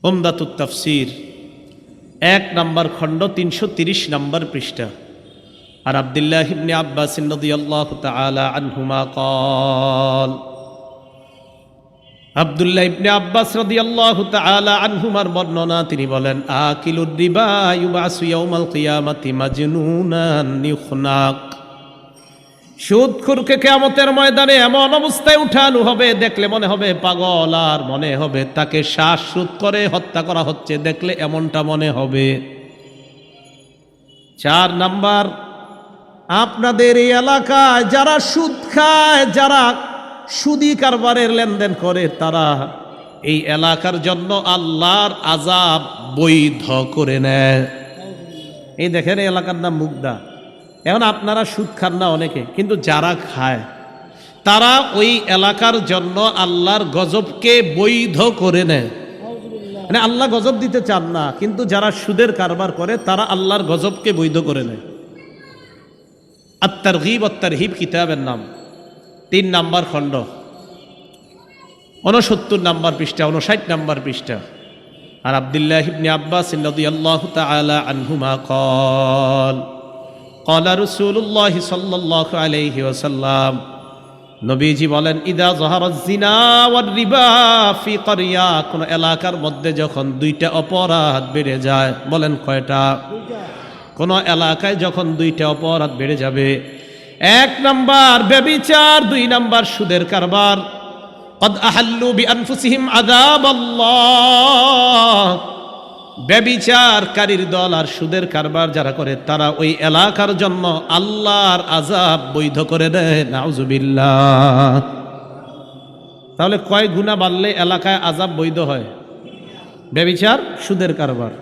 উমদাতুত তাফসীর 1 নম্বর খণ্ড 330 নম্বর পৃষ্ঠা। আর আব্দুল্লাহ ইবনে আব্বাস রাদিয়াল্লাহু তাআলা আনহুমা قال আব্দুল্লাহ ইবনে আব্বাস রাদিয়াল্লাহু তাআলা আনহুমার বর্ণনা, তিনি বলেন, আকিলুর রিবা ইউবাসু ইয়াউমাল কিয়ামাতি মাজনুনান ইখনাক। সুদখোরকে কিয়ামতের ময়দানে এমন অবস্থায় উঠানো হবে, দেখলে মনে হবে পাগল, আর মনে হবে তাকে শ্বাসরোধ করে হত্যা করা হচ্ছে, দেখলে এমনটা মনে হবে। 4 নাম্বার, আপনাদের এই এলাকায় যারা সুদ খায়, যারা সুদি কারবারের লেনদেন করে, তারা এই এলাকার জন্য আল্লাহর আযাব বৈধ করে নেয়। এই দেখেন, এই এলাকার নাম মুগদা। এখন আপনারা সুদ খান না অনেকে, কিন্তু যারা খায় তারা ওই এলাকার জন্য আল্লাহর গজবকে বৈধ করে নেয়। মানে আল্লাহ গজব দিতে চান না, কিন্তু যারা সুদের কারবার করে তারা আল্লাহর গজবকে বৈধ করে নেয়। আত-তারগীব ওয়াত-তারহীব কিতাবের নাম, 3 নম্বর খণ্ড, 69 নম্বর পৃষ্ঠা, 59 নম্বর পৃষ্ঠা। আর আব্দুল্লাহ ইবনে আব্বাস রাদিয়াল্লাহু তাআলা আনহুমা قال قال رسول الله صلى الله عليه وسلم, নবীজি বলেন, ইদা যাহারাজ জিনা ওয়ার রিবা ফি ক্বরিয়া, কোন এলাকার মধ্যে যখন 2টা অপরাধ বেড়ে যায়, বলেন কয়টা? কোন এলাকায় যখন 2টা অপরাধ বেড়ে যাবে, 1 নাম্বার ব্যভিচার, 2 নাম্বার সুদের কারবার, قد احلوا بانفسهم عذاب الله, ব্যভিচারকারীর দল আর সুদের কারবার যারা করে তারা ওই এলাকার জন্য আল্লাহর আযাব বৈধ করে দেয়। নাউজুবিল্লাহ। তাহলে কয় গুনাহ বাড়লে এলাকায় আযাব বৈধ হয়? ব্যভিচার, সুদের কারবার।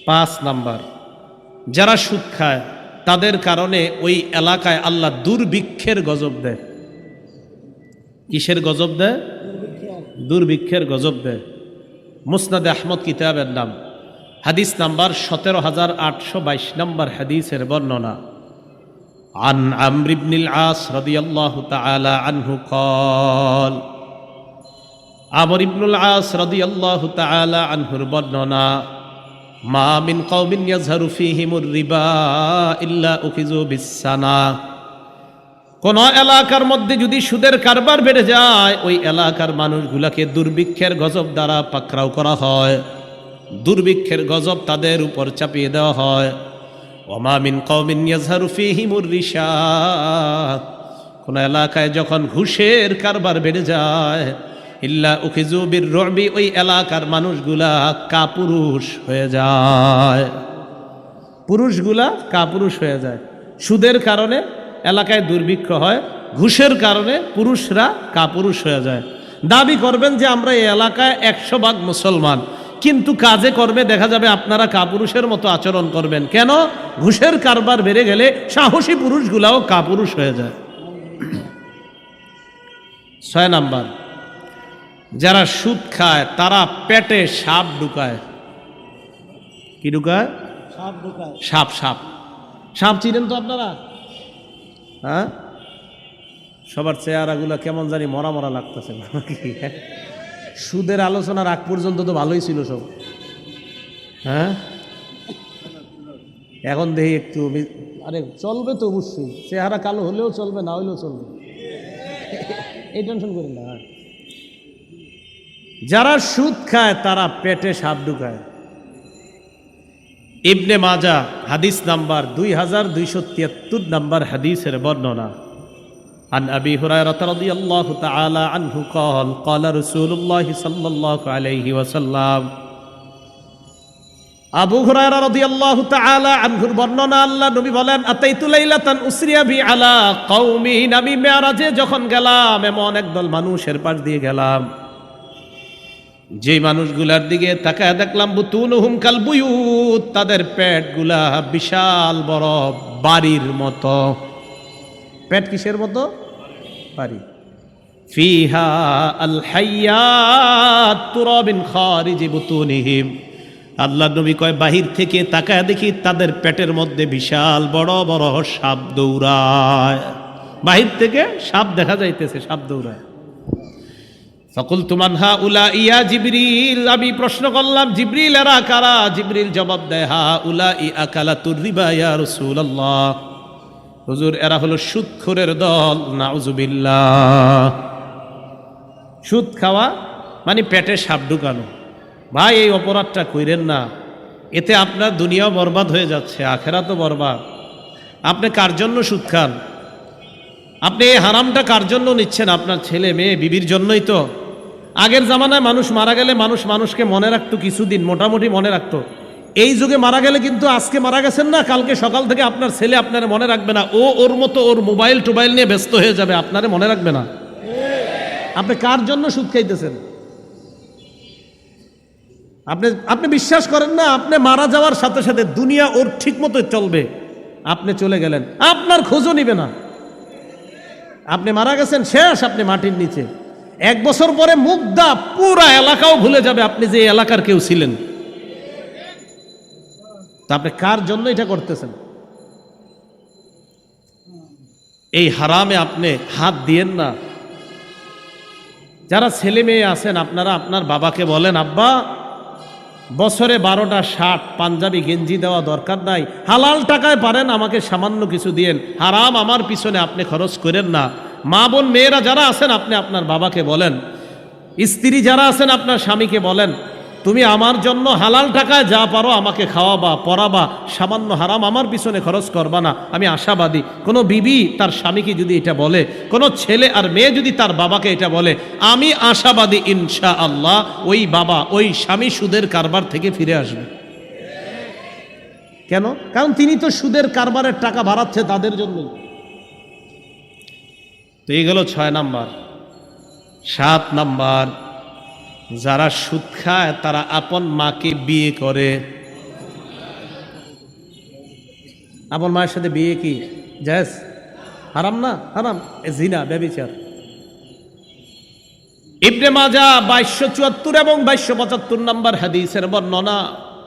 5 নাম্বার, যারা সুদ খায় তাদের কারণে ওই এলাকায় আল্লাহ দুর্ভিক্ষের গজব দেয়। কিসের গজব দেয়? দুর্ভিক্ষের গজব দেয়। মুসনাদে আহমদ কিতাবের নাম, হাদিস নাম্বার 17822 নম্বর হাদিসের বর্ণনা। আন আমর ইবনুল আস রাদিয়াল্লাহু তাআলা আনহু قال, আমর ইবনুল আস রাদিয়াল্লাহু তাআলা আনহুর বর্ণনা, মা মিন কওমিন ইয়াজহারু ফীহিমুর রিবা ইল্লা উখিযু বিসসানা, কোন এলাকার মধ্যে যদি সুদের কারবার বেড়ে যায়, ওই এলাকার মানুষগুলাকে দুর্ভিক্ষের গজব দ্বারা পাকড়াও করা হয়, দুর্ভিক্ষের গজব তাদের উপর চাপিয়ে দেওয়া হয়। ওমা মিন কওমিন ইয়াজহারু ফীহিমুর রিশা, কোন এলাকায় যখন ঘুষের কারবার বেড়ে যায়, ইল্লা উখিযু বির-রু'বি, ওই এলাকার মানুষগুলা কাপুরুষ হয়ে যায়, পুরুষগুলা কাপুরুষ হয়ে যায়। সুদের কারণে এলাকায় দুর্ভিক্ষ হয়, ঘুষের কারণে পুরুষরা কাপুরুষ হয়ে যায়। দাবি করবেন যে আমরা এই এলাকায় 100% মুসলমান, কিন্তু কাজে কর্মে দেখা যাবে আপনারা কাপুরুষের মতো আচরণ করবেন। কেন? ঘুষের কারবার বেড়ে গেলে সাহসী পুরুষগুলাও কাপুরুষ হয়ে যায়। 6 নাম্বার, যারা সুদ খায় তারা পেটে সাপ ঢুকায়। কি ঢুকায়? সাপ ঢুকায়। সাপ সাপ সাপ চিনেন তো আপনারা? হ্যাঁ, সবার চেহারাগুলো কেমন জানি মরা মরা লাগতেছে। সুদের আলোচনার আগ পর্যন্ত তো ভালোই ছিল সব, হ্যাঁ, এখন দেখি একটু, আরে চলবে তো অবশ্যই, চেহারা কালো হলেও চলবে, না হলেও চলবে, এই টেনশন করেন না। যারা সুদ খায় তারা পেটে সাপ ঢুকায়। ইবনে মাজাহ হাদিস নাম্বার 2273 নম্বর হাদিসের বর্ণনা। আন আবি হুরায়রা রাদিয়াল্লাহু তাআলা আনহু قال قال رسول الله صلى الله عليه وسلم, আবু হুরায়রা রাদিয়াল্লাহু তাআলা আনহুর বর্ণনা, আল্লাহ নবী বলেন, আতাইতু লাইলাতান উসরিয়া বি আলা কওমিন, আমি মেরাজে যখন গেলাম, এমন একদল মানুষের পাশ দিয়ে গেলাম, যে মানুষগুলার দিকে তাকায় দেখলাম, বুতুনুহুম কাল বুয়ুত, তাদের পেটগুলা বিশাল বড় বাড়ির মতো। পেট কিসের মতো? বাড়ি। ফিহা আল হাইয়াত তুরাবিন খারিজি বুতুনিহিম, আল্লাহ নবী কয়, বাহির থেকে তাকায় দেখি তাদের পেটের মধ্যে বিশাল বড় বড় সাপ দৌড়ায়। বাহির থেকে সাপ দেখা যাইতেছে, সাপ দৌড়ায়। ফাকুলতু মান হাউলাই ইয়া জিবরিল, আমি প্রশ্ন করলাম জিবরিল এরা কারা? জিবরিল জবাব দেয় হাউলাই আকালাতুর রিবা ইয়া রাসূলুল্লাহ, হুজুর এরা হলো সুদখোরের দল। নাউজুবিল্লাহ। সুদ খাওয়া মানে পেটে সাপ ঢুকানো। ভাই এই অপরাধটা কইরেন না, এতে আপনার দুনিয়াও বরবাদ হয়ে যাচ্ছে, আখেরাতও বরবাদ। আপনি কার জন্য সুদ খান? আপনি এই হারামটা কার জন্য নিচ্ছেন? আপনার ছেলে মেয়ে বিবির জন্যই তো। আগের জামানায় মানুষ মারা গেলে মানুষকে মনে রাখতো, কিছুদিন মোটামুটি মনে রাখতো। এই যুগে মারা গেলে কিন্তু আজকে মারা গেছেন না, কালকে সকাল থেকে আপনার ছেলে আপনারে মনে রাখবে না, ওর মতো ওর মোবাইল টোবাইল নিয়ে ব্যস্ত হয়ে যাবে, আপনারে মনে রাখবে না। আপনি কার জন্য সুদ খাইতেছেন? আপনি বিশ্বাস করেন না, আপনি মারা যাওয়ার সাথে সাথে দুনিয়া ওর ঠিক মতো চলবে, আপনি চলে গেলেন, আপনার খোঁজও নিবে না। আপনি মারা গেছেন, শেষ, আপনি মাটির নিচে। 1 বছর পরে মুগ্ধা পুরা এলাকাও ভুলে যাবে আপনি যে এলাকার কেউ ছিলেন। তা আপনি কার জন্য এটা করতেছেন? এই হারামে আপনি হাত দিয়েন না। যারা ছেলে মেয়ে আছেন আপনারা আপনার বাবাকে বলেন, আব্বা বছরে 12টা শার্ট পাঞ্জাবি গেঞ্জি দেওয়া দরকার নাই, হালাল টাকায় পারেন আমাকে সামান্য কিছু দিয়েন, হারাম আমার পিছনে আপনি খরচ করেন না। মা বোন মেয়েরা যারা আছেন আপনি আপনার বাবাকে বলেন, স্ত্রী যারা আছেন আপনার স্বামীকে বলেন, তুমি আমার জন্য হালাল টাকায় যা পারো আমাকে খাওয়াবা, পরাবা, সামান্য হারাম আমার পিছনে খরচ করবা না। আমি আশাবাদী কোনো বিবি তার স্বামীকে যদি এটা বলে, কোনো ছেলে আর মেয়ে যদি তার বাবাকে এটা বলে, আমি আশাবাদী ইনশাআল্লাহ ওই বাবা ওই স্বামী সুদের কারবার থেকে ফিরে আসবে। কেন? কারণ তিনি তো সুদের কারবারের টাকা বাড়াচ্ছে তাদের জন্য। তো এই গেল 6 নাম্বার। 7 নাম্বার, যারা সুদ খায় তারা আপন মাকে বিয়ে করে। আপন মায়ের সাথে বিয়ে কি জায়েজ? হারাম না? হারাম, জিনা, ব্যভিচার। ইবনে মাজাহ 2274 এবং 2275 নম্বর হাদিসের বর্ণনা,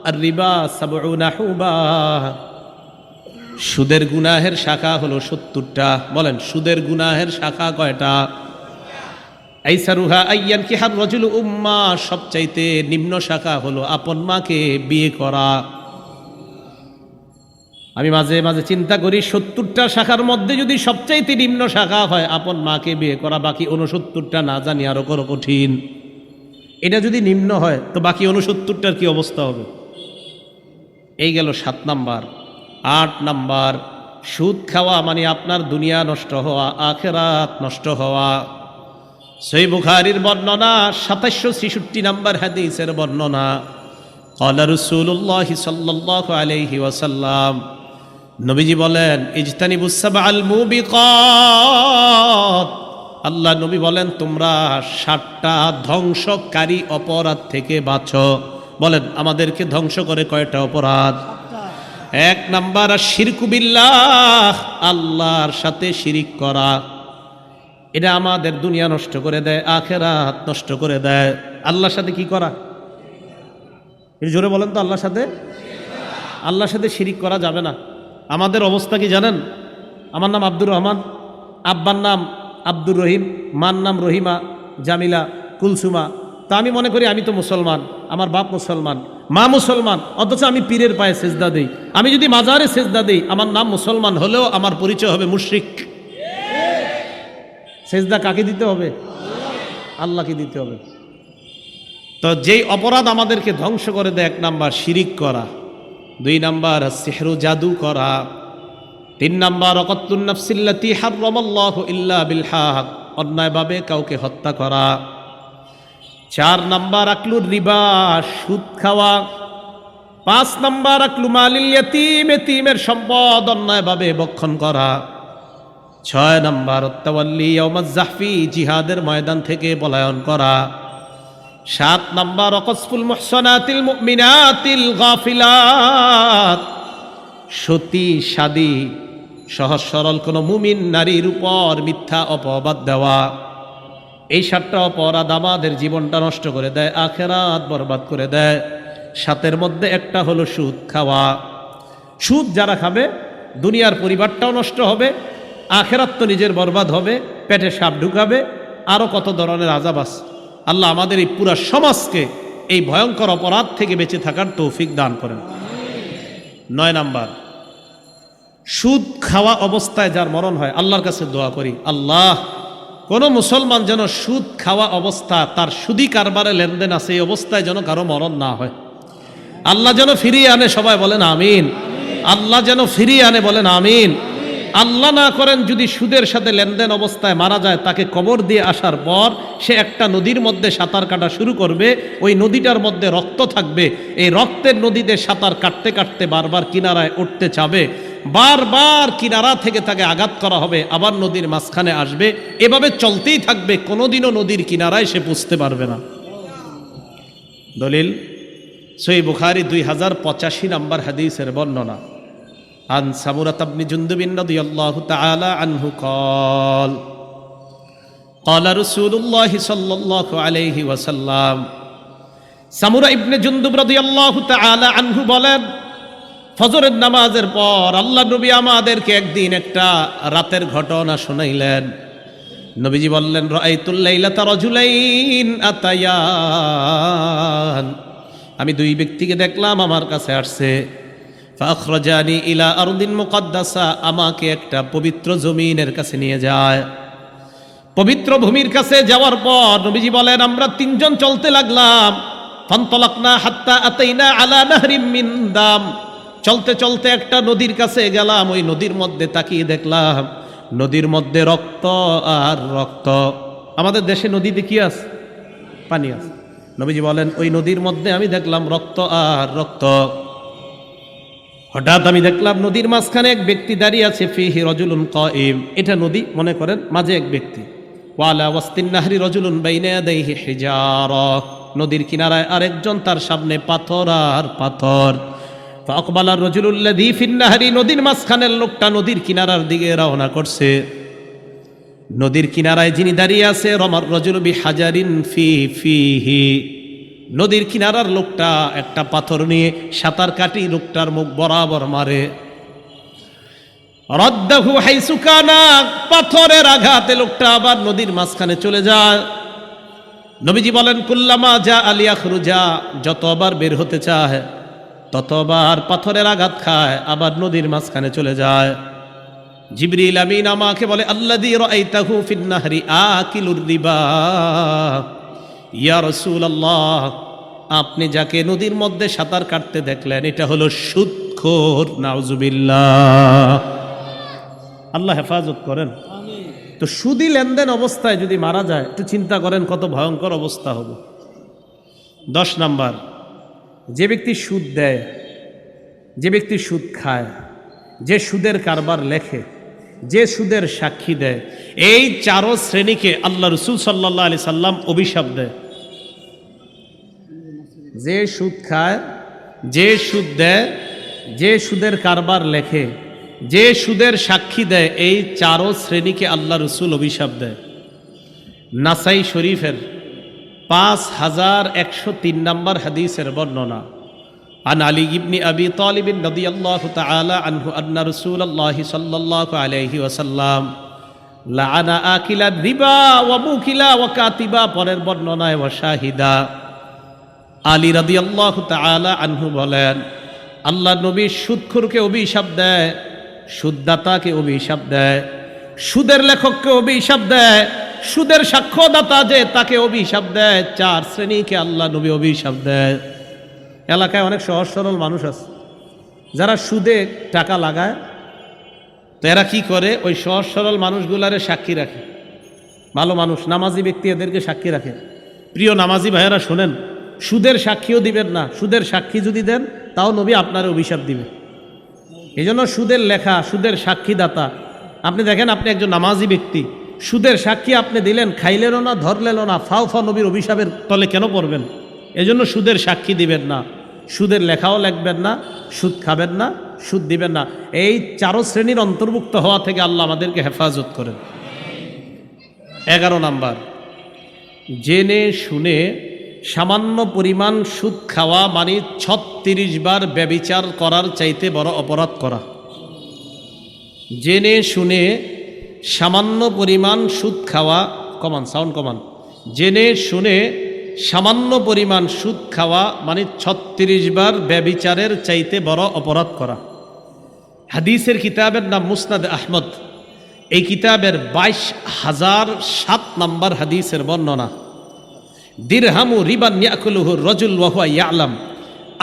আর রিবা সাবউনা হুবা, সুদের গুনাহের শাখা হলো 70টা। বলেন সুদের গুনাহের শাখা কয়টা? আইসারুহা আইয়ান কিহার রাজুলু উম্মা, সবচাইতে নিম্ন শাখা হলো আপন মাকে বিয়ে করা। আমি মাঝে মাঝে চিন্তা করি 70টা শাখার মধ্যে যদি সবচাইতে নিম্ন শাখা হয় আপন মাকে বিয়ে করা, বাকি 69টা না জানি আরো কঠিন। এটা যদি নিম্ন হয় তো বাকি 69টার কি অবস্থা হবে? এই গেল 7 নাম্বার। 8 নাম্বার, সুদ খাওয়া মানে আপনার দুনিয়া নষ্ট হওয়া, আখিরাত নষ্ট হওয়া। সহিহ বুখারীর বর্ণনা, 2766 নম্বর হাদিসের বর্ণনা, ক্বালা রাসূলুল্লাহ সাল্লাল্লাহু আলাইহি ওয়াসাল্লাম, নবীজি বলেন, ইজতানিবুস সাবআল মুবিকাত, আল্লাহ নবী বলেন তোমরা 7টা ধ্বংসকারী অপরাধ থেকে বাঁচো। বলেন আমাদেরকে ধ্বংস করে কয়টা অপরাধ? 1 নাম্বার শিরকু বিল্লাহ, আল্লাহর সাথে শিরিক করা। এটা আমাদের দুনিয়া নষ্ট করে দেয়, আখিরাত নষ্ট করে দেয়। আল্লাহর সাথে কি করা? এই জোরে বলেন তো, আল্লাহর সাথে শিরিক করা যাবে না। আমাদের অবস্থা কি জানেন? আমার নাম আব্দুর রহমান, আব্বার নাম আব্দুর রহিম, মার নাম রহিমা, জামিলা, কুলসুমা। তা আমি মনে করি আমি তো মুসলমান, আমার বাপ মুসলমান, মা মুসলমান, অথচ আমি পীরের পায়ে সেজদা দেই। আমি যদি মাজারে সেজদা দেই, আমার নাম মুসলমান হলেও আমার পরিচয় হবে মুশরিক। সেজদা কাকে দিতে হবে? আল্লাহকে দিতে হবে। তো যেই অপরাধ আমাদেরকে ধ্বংস করে দেয়, 1 নাম্বার শিরিক করা, 2 নাম্বার সিহরু জাদু করা, 3 নাম্বার অকতুন নাফসিল্লাতি হারামাল্লাহু ইল্লা বিল হক, অন্যায়ভাবে কাউকে হত্যা করা, 4 নাম্বার আকলুর রিবা, সুদ খাওয়া, 5 নাম্বার আকলু মালিল ইয়াতীম, এতিমের সম্পদ অন্যায়ভাবে ভক্ষণ করা, 6 নাম্বার তাওয়াল্লি ইয়াউমাজ জাহফি, জিহাদের ময়দান থেকে পলায়ন করা, 7 নাম্বার অকসফুল মুহসানাতিল মুমিনাতিল গাফিলাত, সতী সাদী সহজ সরল কোনো মুমিন নারীর উপর মিথ্যা অপবাদ দেওয়া। এই 7টা অপরাধ আমাদের জীবনটা নষ্ট করে দেয়, আখিরাত বরবাদ করে দেয়। 7-এর মধ্যে একটা হলো সুদ খাওয়া। সুদ যারা খাবে দুনিয়ার পরিবারটাও নষ্ট হবে, আখিরাত তো নিজের বরবাদ হবে, পেটে সাপ ঢুকাবে, আরও কত ধরনের আযাব আছে। আল্লাহ আমাদের এই পুরা সমাজকে এই ভয়ঙ্কর অপরাধ থেকে বেঁচে থাকার তৌফিক দান করেন। 9 নাম্বার, সুদ খাওয়া অবস্থায় যার মরণ হয়, আল্লাহর কাছে দোয়া করি, আল্লাহ কোনো মুসলমান যেন সুদ খাওয়া অবস্থা, তার সুদি কারবারে লেনদেন আছে, এই অবস্থায় যেন কারো মরণ না হয়। আল্লাহ যেন ফিরিয়ে আনে, সবাই বলেন আমিন। আল্লাহ যেন ফিরিয়ে আনে, বলেন আমিন। আল্লাহ না করেন যদি সুদের সাথে লেনদেন অবস্থায় মারা যায়, তাকে কবর দিয়ে আসার পর সে একটা নদীর মধ্যে সাঁতার কাটা শুরু করবে, ওই নদীটার মধ্যে রক্ত থাকবে, এই রক্তের নদীতে সাঁতার কাটতে কাটতে বারবার কিনারায় উঠতে চাবে, বারবার কিনারা থেকে তাকে আঘাত করা হবে, আবার নদীর মাঝখানে আসবে, এভাবে চলতেই থাকবে, কোনোদিনও নদীর কিনারায় সে বুঝতে পারবে না। দলিল সহিহ বুখারী 2085 নম্বর হাদিসের বর্ণনা। আন সামুরাত ইবনে জুনদুব রাদিয়াল্লাহু তাআলা আনহু قال قال رسول الله صلى الله عليه وسلم। সামুরা ইবনে জুনদুব রাদিয়াল্লাহু তাআলা আনহু বলেন, ফজরের নামাজের পর আল্লাহ নবী আমাদেরকে একদিন একটা রাতের ঘটনা শোনাইলেন। নবীজি বললেন, রাআইতুল লাইলাতা রাজুলাইন আতায়ান, আমি দুই ব্যক্তিকে দেখলাম আমার কাছে আসছে। ফাখরাজানি ইলা আরদিন মুকদ্দাসা, আমাকে একটা পবিত্র জমিনের কাছে নিয়ে যায়। পবিত্র ভূমির কাছে যাওয়ার পর নবীজি বলেন, আমরা তিনজন চলতে লাগলাম। ফানতালাকনা হাত্তা আতাইনা আলা নাহরিম মিন দাম, চলতে চলতে একটা নদীর কাছে গেলাম, ওই নদীর মধ্যে তাকিয়ে দেখলাম নদীর মধ্যে রক্ত আর রক্ত। আমাদের দেশে নদীতে কি আছে? পানি আছে। নবীজি বলেন, ওই নদীর মধ্যে আমি দেখলাম রক্ত আর রক্ত। হঠাৎ আমি দেখলাম নদীর মাঝখানে এক ব্যক্তি দাঁড়িয়ে আছে, ফিহি রাজুলুন কাইম, এটা নদী মনে করেন, মাঝে এক ব্যক্তি। ওয়ালা ওয়াসতিন নাহরি রাজুলুন বাইনা ইয়াদাইহি হিজারা, নদীর কিনারায় আরেকজন, তার সামনে পাথর আর পাথর। ফাকবালা রাজুলুল লাযী ফিন নাহরি, নদীর মাঝখানের লোকটা নদীর কিনারার দিকে রওনা করছে। নদীর কিনারায় যিনি দাঁড়িয়ে আছে, রমার রাজুলু বিহাজারিন ফিহি, নদীর কিনারার লোকটা একটা পাথর নিয়ে সাঁতার কাটি লোকটার মুখ বরাবর মারে। রদ্দাহু হাইসু কানা, পাথরের আঘাতে লোকটা আবার নদীর মাঝখানে চলে যায়। নবীজি বলেন, কুল্লামা যা আলিয়াখরুজা, যতবার বের হতে চায় ততবার পাথরের আঘাত খায়, আবার নদীর মাঝখানে চলে যায়। জিবরিল আমিন আমাকে বলে, আল্লাযী রাআইতাহু ফিন নাহরি আকিলুর রিবা, ইয়া রাসূলুল্লাহ, আপনি যাকে নদীর মধ্যে সাঁতার কাটতে দেখলেন এটা হলো সুদখোর। নাউজুবিল্লাহ, আল্লাহ হেফাজত করেন। তো সুদি লেনদেন অবস্থায় যদি মারা যায়, একটু চিন্তা করেন কত ভয়ঙ্কর অবস্থা হবে। 10 নাম্বার, যে ব্যক্তি সুদ দেয়, যে ব্যক্তি সুদ খায়, যে সুদের কারবার লেখে, যে সুদের সাক্ষী দেয়, এই 4 শ্রেণীকে আল্লাহ রাসূল সাল্লাল্লাহু আলাইহি সাল্লাম অভিশাপ দেয়। যে সুদ খায়, যে সুদ দেয়, যে সুদের কারবার লেখে, যে সুদের সাক্ষী দেয়, এই 4 শ্রেণীকে আল্লাহ রাসূল অভিশাপ দেয়। নাসাই শরীফের 5103 নম্বর হাদিসের বর্ণনা। আন আলী ইবনে আবি তালিব রাদিয়াল্লাহু তাআলা আনহু আন্না রাসূলুল্লাহ সাল্লাল্লাহু আলাইহি ওয়াসাল্লাম লাআনা আকিলা রিবা ওয়া মুকিলা ওয়া কাতিবা, পরের বর্ণনায় ওয়া শাহিদা। আলী রাদিয়াল্লাহু তাআলা আনহু বলেন, আল্লাহ নবী সুদখোরকে অভিশাপ দেয়, সুদদাতাকে অভিশাপ দেয়, সুদের লেখককে অভিশাপ দেয়, সুদের সাক্ষ্যদাতা যে তাকে অভিশাপ দেয়। 4 শ্রেণীকে আল্লাহ নবী অভিশাপ দেয়। এলাকায় অনেক সহজ সরল মানুষ আছে যারা সুদে টাকা লাগায়, তো এরা কি করে, ওই সহজ সরল মানুষগুলারে সাক্ষী রাখে। ভালো মানুষ, নামাজি ব্যক্তি, এদেরকে সাক্ষী রাখে। প্রিয় নামাজি ভাইয়েরা শোনেন, সুদের সাক্ষীও দিবেন না, সুদের সাক্ষী যদি দেন তাও নবী আপনার অভিশাপ দিবে। এই জন্য সুদের লেখা, সুদের সাক্ষীদাতা, আপনি দেখেন আপনি একজন নামাজি ব্যক্তি, সুদের সাক্ষী আপনি দিলেন, খাইলেনও না, ধরলেনও না, ফাও ফাও নবীর অভিশাপের তলে কেন পড়বেন? এজন্য সুদের সাক্ষী দিবেন না, সুদের লেখাও লিখবেন না, সুদ খাবেন না, সুদ দিবেন না। এই 4 শ্রেণীর অন্তর্ভুক্ত হওয়া থেকে আল্লাহ আমাদেরকে হেফাজত করেন। 11 নাম্বার, জেনে শুনে সামান্য পরিমাণ সুদ খাওয়া মানে 36 বার ব্যভিচার করার চাইতে বড় অপরাধ করা। জেনে শুনে সামান্য পরিমাণ সুদ খাওয়া, কমান সাউন্ড কমান, জেনে শুনে সামান্য পরিমাণ সুদ খাওয়া মানে ৩৬ বার ব্যভিচারের চাইতে বড় অপরাধ করা। হাদিসের কিতাবের নাম মুসনাদ আহমদ। এই কিতাবের ২২,০০৭ নম্বর হাদিসের বর্ণনা। দিরহামু রিবান ইয়াকুলুহু রাজুল ওয়া হুয়া ইয়ালাম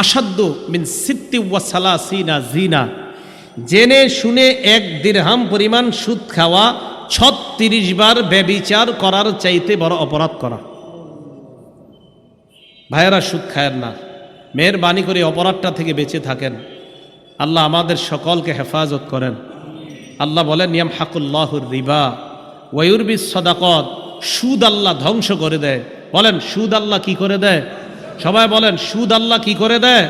আশাদ্দু মিন সিত্তি ওয়া সালাসিনা জিনা। জেনে শুনে ১ দিরহাম পরিমাণ সুদ খাওয়া ৩৬ বার ব্যভিচার করার চাইতে বড় অপরাধ করা। ভাইয়েরা, সুদ খায়েন না, মেহেরবানি করে অপরাধটা থেকে বেঁচে থাকেন। আল্লাহ আমাদের সকলকে হেফাজত করেন। আল্লাহ বলেন ইয়ামহাকুল্লাহুর রিবা ওয়া ইউরবিস সাদাকাত। সুদ আল্লাহ ধ্বংস করে দেয়। বলেন, সুদ আল্লাহ কি করে দেয়? সবাই বলেন, সুদ আল্লাহ কি করে দেয়?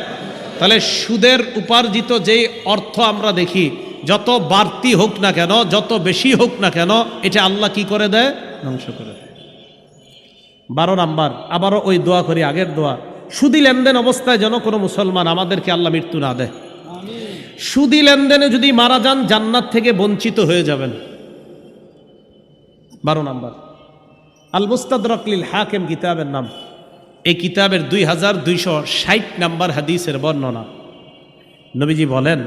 তাহলে সুদের উপার্জিত যেই অর্থ আমরা দেখি, যত বাড়তি হোক না কেন, যত বেশি হোক না কেন, এটা আল্লাহ কি করে দেয়? ধ্বংস করে দেয়। ১২ নাম্বার, আবারও ওই দোয়া করি, আগের দোয়া। সুদি লেনদেন অবস্থায় যেন কোনো মুসলমান আমাদেরকে আল্লাহ মৃত্যু না দেয়। সুদি লেনদেনে যদি মারা যান, জান্নাত থেকে বঞ্চিত হয়ে যাবেন। ১২ নাম্বার, আল মুস্তাদরাক লিল হাকিম কিতাবের নাম। এই কিতাবের ২২৬০ নাম্বার হাদিসের বর্ণনা। নবীজি বলেন,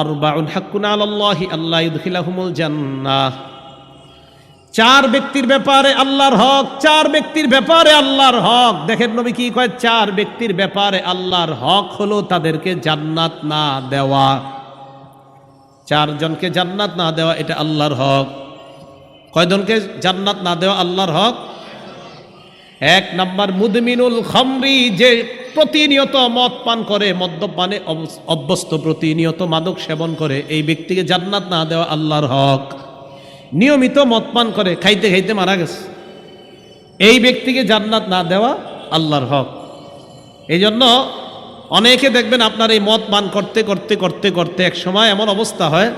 আরবাউন হাক্কুন আলাল্লাহি আল্লাহ ইউদখিলাহুমুল জান্নাহ। ৪ ব্যক্তির ব্যাপারে আল্লাহর হক, ৪ ব্যক্তির ব্যাপারে আল্লাহর হক। দেখেন নবী কি কয়, ৪ ব্যক্তির ব্যাপারে আল্লাহর হক হলো তাদেরকে জান্নাত না দেওয়া। ৪ জনকে জান্নাত না দেওয়া, এটা আল্লাহর হক। কয়জনকে জান্নাত না দেওয়া আল্লাহর হক? ১ নাম্বার, মুদমিনুল খামরি, যে প্রতিনিয়ত মদ পান করে, মদ্যপানে অভ্যস্ত, প্রতিনিয়ত মাদক সেবন করে, এই ব্যক্তিকে জান্নাত না দেওয়া আল্লাহর হক। নিয়মিত মদ পান করে, খাইতে খাইতে মারা গেছে, এই ব্যক্তিকে জান্নাত না দেওয়া আল্লাহর হক। এই জন্য অনেকে দেখবেন আপনার এই মদ পান করতে করতে করতে করতে এক সময় এমন অবস্থা হয়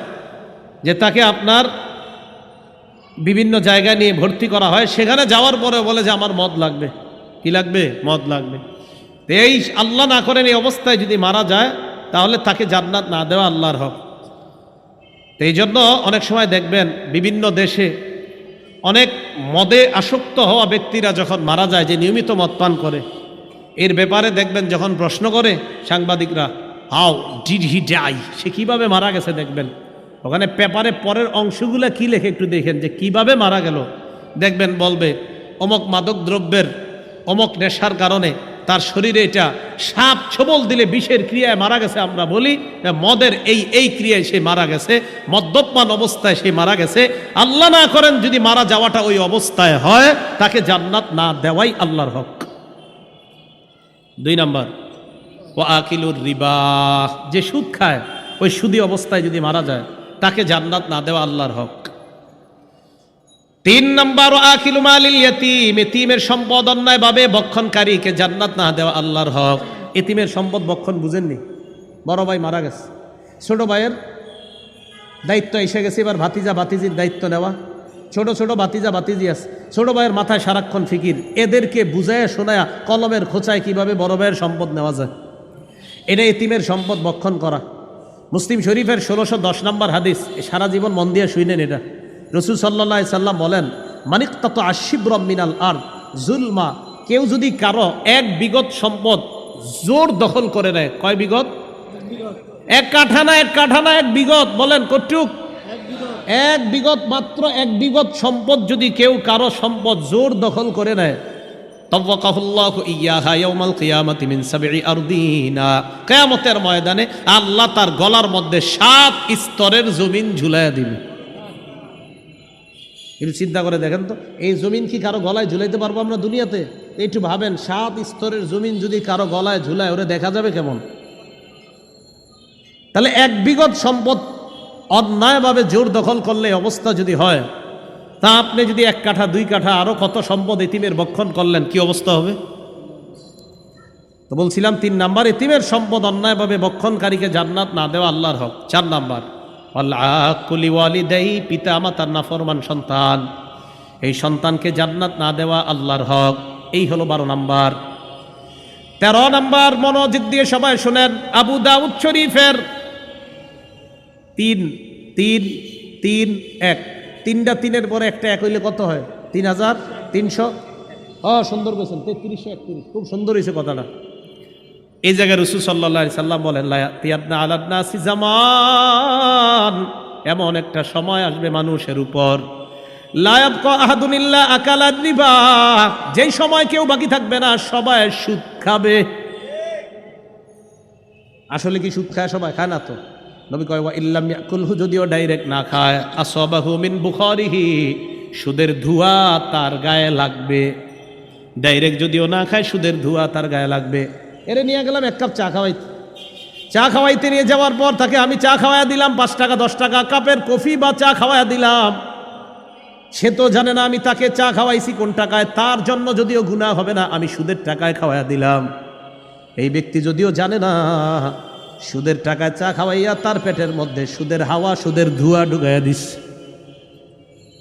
যে তাকে আপনার বিভিন্ন জায়গায় নিয়ে ভর্তি করা হয়। সেখানে যাওয়ার পরে বলে যে আমার মদ লাগবে। কি লাগবে? মদ লাগবে। এই আল্লাহ না করেন এই অবস্থায় যদি মারা যায়, তাহলে তাকে জান্নাত না দেওয়া আল্লাহর হক। এই জন্য অনেক সময় দেখবেন বিভিন্ন দেশে অনেক মদে আসক্ত হওয়া ব্যক্তিরা যখন মারা যায়, যে নিয়মিত মদ পান করে, এর ব্যাপারে দেখবেন যখন প্রশ্ন করে সাংবাদিকরা, হাউ ডিড হি ডাই, সে কিভাবে মারা গেছে, দেখবেন ওখানে পেপারে পরের অংশগুলো কি লেখে একটু দেখেন যে কিভাবে মারা গেল। দেখবেন বলবে অমক মাদক দ্রব্যের অমক নেশার কারণে তার শরীরে এটা সাপ ছবল দিলে বিষের ক্রিয়ায় মারা গেছে। আমরা বলি মদের এই ক্রিয়ায় সে মারা গেছে, মদ্যপান অবস্থায় সে মারা গেছে। আল্লাহ না করেন যদি মারা যাওয়াটা ওই অবস্থায় হয়, তাকে জান্নাত না দেওয়াই আল্লাহর হক। ২ নাম্বার, ওয়া আকিলুর রিবা, যে সুদ খায়, ওই সুদি অবস্থায় যদি মারা যায়, তাকে জান্নাত না দেওয়া আল্লাহর হক। ৩ নাম্বার, ওয়া আকিলু মালিল ইয়াতীম, এতিমের সম্পদ অন্যায়ভাবে ভক্ষণকারীকে জান্নাত না দেওয়া আল্লাহর হক। এতিমের সম্পদ ভক্ষণ বুঝেননি? বড় ভাই মারা গেছে, ছোট ভাইয়ের দায়িত্ব এসে গেছে, এবার ভাতিজা ভাতিজির দায়িত্ব নেওয়া। ছোট ছোট ভাতিজা ভাতিজি আছে, ছোট ভাইয়ের মাথায় সারাক্ষণ ফিকির, এদেরকে বুঝায় শোনায়া কলমের খোঁচায় কিভাবে বড় ভাইয়ের সম্পদ নেওয়া যায়। এটা এতিমের সম্পদ ভক্ষণ করা। মুসলিম শরীফের ১৬১০ নম্বর হাদিস, সারা জীবন মন দিয়ে শুনেন এটা। রসুল সাল্লাল্লাহু আলাইহি সাল্লাম বলেন, মানিকতাত আশিবরাম মিনাল আরদ জুলমা, কেউ যদি কারো ১ বিঘত সম্পদ জোর দখল করে নেয়। কয় বিঘত? ১ কাঠা না, ১ কাঠা না, ১ বিঘত। বলেন কতটুক? ১ বিঘত, মাত্র ১ বিঘত সম্পদ যদি কেউ কারো সম্পদ জোর দখল করে নেয়, তাওয়াকাহুল্লাহু ইয়াহা ইয়াউমাল কিয়ামাতি মিন সাবঈ আরদিনা, কিয়ামতের ময়দানে আল্লাহ তার গলার মধ্যে ৭ স্তরের জমিন ঝুলাইয়া দিবে। একটু চিন্তা করে দেখেন তো, এই জমিন কি কারো গলায় ঝুলাইতে পারবো আমরা দুনিয়াতে? একটু ভাবেন, ৭ স্তরের জমিন যদি কারো গলায় ঝুলায়, ওরে দেখা যাবে কেমন? তাহলে ১ বিঘত সম্পদ অন্যায়ভাবে জোর দখল করলে অবস্থা যদি হয়, তা আপনি যদি ১ কাঠা ২ কাঠা আরো কত সম্পদ এতিমের ভক্ষণ করলেন, কি অবস্থা হবে? তো বলছিলাম ৩ নাম্বার, এতিমের সম্পদ অন্যায়ভাবে ভক্ষণকারীকে জান্নাত না দেওয়া আল্লাহর হক। ৪ নাম্বার, আল্লাকুলি ওয়ালিদাই, পিতা মাতার নাফরমান সন্তান, এই সন্তানকে জান্নাত না দেওয়া আল্লাহর হক। এই হলো ১২ নাম্বার। ১৩ নাম্বার, মনোযোগ দিয়ে সবাই শুনেন, আবু দাউদ শরীফের ৩-৩-৩-১, ৩টা ৩-এর পরে একটা ১ হইলে কত হয়? ৩,৩০০। সুন্দর বলছেন, 3331, খুব সুন্দর হয়েছে কথাটা। এই জায়গায় রাসূল সাল্লাল্লাহু আলাইহি সাল্লাম বলেন, লা ইয়াতিয়ানা আলান নাসি জামান, এমন একটা সময় আসবে মানুষের উপর, লা ইয়াবকা আহাদুন ইল্লা আকালান রিবা, যেই সময় কেউ বাকি থাকবে না, সবাই সুদ খাবে। আসলে কি সুদ খায়? সবাই খায় না তো। নবী কয় ওয়া ইল্লাম ইয়াকুলহু, যদিও ডাইরেক্ট না খায়, আসাবাহু মিন বুখারিহি, সুদের ধোঁয়া তার গায়ে লাগবে। ডাইরেক্ট যদিও না খায়, সুদের ধোঁয়া তার গায়ে লাগবে। এরে নিয়ে গেলাম এক কাপ চা খাওয়াইতে, চা খাওয়াইতে নিয়ে যাওয়ার পর তাকে আমি চা খাওয়াইয়া দিলাম 5 টাকা 10 টাকা কাপের কফি বা চা খাওয়াইয়া দিলাম। সে তো জানে না আমি তাকে চা খাওয়াইছি কোন টাকায়, তার জন্য যদিও গুনাহ হবে না, আমি সুদের টাকায় খাওয়াইয়া দিলাম। এই ব্যক্তি যদিও জানে না, সুদের টাকায় চা খাওয়াইয়া তার পেটের মধ্যে সুদের হাওয়া, সুদের ধোঁয়া ঢুকাইয়া দিস।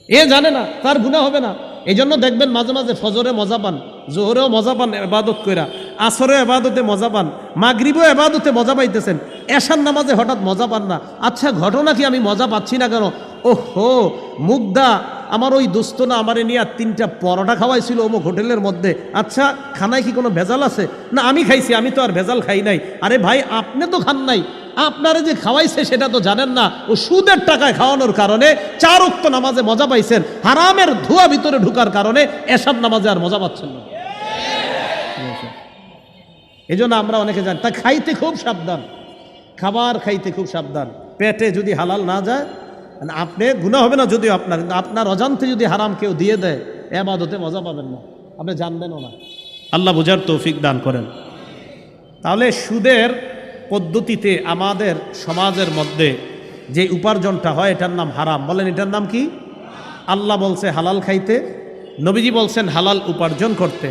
এ জানে না, তার গুনাহ হবে না। এই জন্য দেখবেন মাঝে মাঝে ফজরে মজা পান, জোহরেও মজা পান এবাদত কইরা, আসরেও এবাদতে মজা পান, মাগরিবেও এবাদতে মজা পাইতেছেন, এশার নামাজে হঠাৎ মজা পান না। আচ্ছা, ঘটনা কি? আমি মজা পাচ্ছি না কেন? ওহো, মুগ্ধা আমার ওই দোস্ত না আমারে নিয়ে 3টা পরোটা খাওয়াইছিল অমুক হোটেলের মধ্যে। আচ্ছা, খানায় কি কোনো ভেজাল আছে? না, আমি খাইছি, আমি তো আর ভেজাল খাই নাই। আরে ভাই, আপনি তো খান নাই, আপনারে যে খাওয়াইছে সেটা তো জানেন না। ও সুদের টাকায় খাওয়ানোর কারণে 4 ওয়াক্ত নামাজে মজা পাইছেন, হারামের ধোঁয়া ভিতরে ঢুকার কারণে এসব নামাজে আর মজা পাচ্ছেন না। এই জন্য আমরা অনেকে জানি, তা খাইতে খুব সাবধান, খাবার খাইতে খুব সাবধান। পেটে যদি হালাল না যায়, আপনি গুনাহ হবে না যদিও আপনার, কিন্তু আপনার অজান্তে যদি হারাম কেউ দিয়ে দেয়, ইবাদতে মজা পাবেন না, আপনি জানবেনও না। আল্লাহ বুঝার তৌফিক দান করেন। তাহলে সুদের পদ্ধতিতে আমাদের সমাজের মধ্যে যে উপার্জনটা হয়, এটার নাম হারাম। বলেন, এটার নাম কি? আল্লাহ বলছে হালাল খাইতে, নবীজি বলছেন হালাল উপার্জন করতে।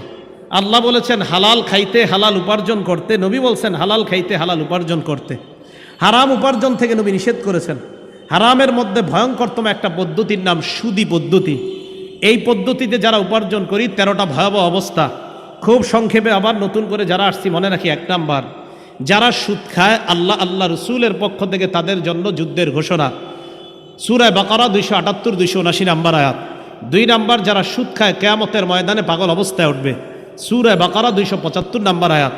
আল্লাহ বলেছেন হালাল খাইতে, হালাল উপার্জন করতে। নবী বলছেন হালাল খাইতে, হালাল উপার্জন করতে। হারাম উপার্জন থেকে নবী নিষেধ করেছেন। হারামের মধ্যে ভয়ঙ্করতম একটা পদ্ধতির নাম সুদি পদ্ধতি। এই পদ্ধতিতে যারা উপার্জন করি, 13টা ভয়াবহ অবস্থা। খুব সংক্ষেপে আবার নতুন করে যারা আসছি মনে রাখি। 1 নাম্বার, যারা সুদ খায়, আল্লাহ রসুলের পক্ষ থেকে তাদের জন্য যুদ্ধের ঘোষণা, সূরা বাকারা 278 279 নাম্বার আয়াত। 2 নাম্বার, যারা সুদ খায় কিয়ামতের ময়দানে পাগল অবস্থায় উঠবে, সূরা বাকারা 275 নাম্বার আয়াত।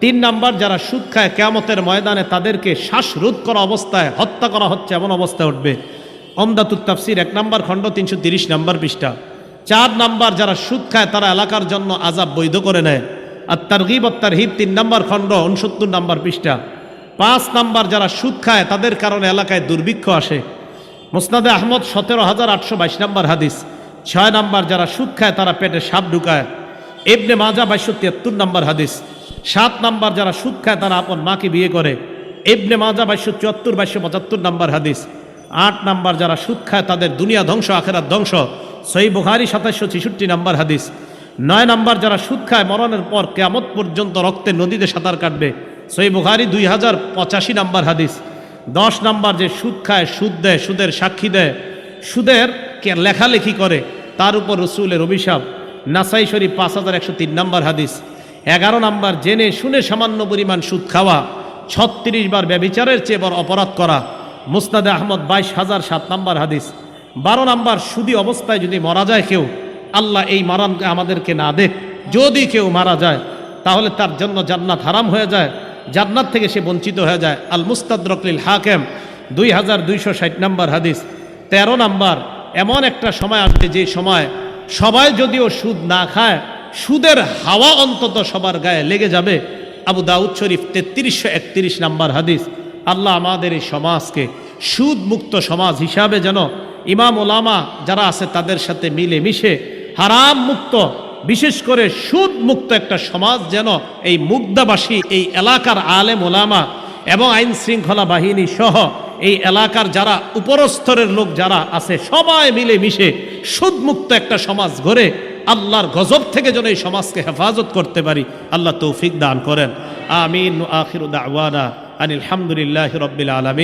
3 নাম্বার, যারা সুদ খায় কিয়ামতের ময়দানে তাদেরকে শ্বাসরোধ করা অবস্থায় হত্যা করা হচ্ছে এমন অবস্থায় উঠবে, উমদাতুত তাফসীর 1 নাম্বার খণ্ড 330 নাম্বার পৃষ্ঠা। 4 নাম্বার, যারা সুদ খায় তারা এলাকার জন্য আযাব বৈধ করে নেয়, আত-তারগীব ওয়াত-তারহীব 3 নাম্বার খণ্ড 69 নাম্বার পৃষ্ঠা। 5 নাম্বার, যারা সুদ খায় তাদের কারণে এলাকায় দুর্ভিক্ষ আসে, মুসনাদে আহমদ 17822 নাম্বার হাদিস। 6 নাম্বার, যারা সুদ খায় তারা পেটে সাপ ঢুকায়, ইবনে মাজাহ 2273 নাম্বার হাদিস। 7 নাম্বার, যারা সুদ খায় তারা আপন মাকে বিয়ে করে, ইবনে মাজাহ 2274 2275 নাম্বার হাদিস। 8 নাম্বার, যারা সুদ খায় তাদের দুনিয়া ধ্বংস আখিরাত ধ্বংস, সহিহ বুখারী 2766 নাম্বার হাদিস। 9 নাম্বার, যারা সুদ খায় মরণের পর কিয়ামত পর্যন্ত রক্তের নদীতে সাঁতার কাটবে, সহিহ বুখারী 2085 নাম্বার হাদিস। 10 নাম্বার, যে সুদ খায়, সুদ দেয়, সুদের সাক্ষী দেয়, সুদের লেখালেখি করে, তার উপর রসুলের অভিশাপ, নাসাই শরীফ 5103 নাম্বার হাদিস। 11 নাম্বার, জেনে শুনে সামান্য পরিমাণ সুদ খাওয়া, 36 বার ব্যভিচারের চেয়ে বড় অপরাধ করা, মুসনাদে আহমদ 22007 নাম্বার হাদিস। 12 নাম্বার, সুদী অবস্থায় যদি মারা যায় কেউ, আল্লাহ এই মারামকে আমাদেরকে না দেখ, যদি কেউ মারা যায় তাহলে তার জন্য জান্নাত হারাম হয়ে যায়, জান্নাত থেকে সে বঞ্চিত হয়ে যায়। আল মুস্তাদরাক লিল হাকিম 2260 নাম্বার হাদিস। 13 নাম্বার, এমন একটা সময় আসবে যে সময় সবাই যদিও সুদ না খায়, সুদের হাওয়া অন্তত সবার গায়ে লেগে যাবে। আবু দাউদ শরীফ 3331 নাম্বার হাদিস। আল্লাহ আমাদের এই সমাজকে সুদ মুক্ত সমাজ হিসাবে যেন ইমাম ওলামা যারা আছে তাদের সাথে মিলে মিশে হারাম মুক্ত, বিশেষ করে সুদ মুক্ত একটা সমাজ যেন এই মুগদাবাসী, এই এলাকার আলেম ওলামা এবং আইন শৃঙ্খলা বাহিনী সহ এই এলাকার যারা উপরস্তরের লোক যারা আছে সবাই মিলে মিশে সুদ মুক্ত একটা সমাজ গড়ে আল্লাহর গজব থেকে যেন এই সমাজকে হেফাজত করতে পারি। আল্লাহ তৌফিক দান করেন। আমিন। আখিরু দাওয়ানা আনিল হামদুলিল্লাহি রাব্বিল আলামিন।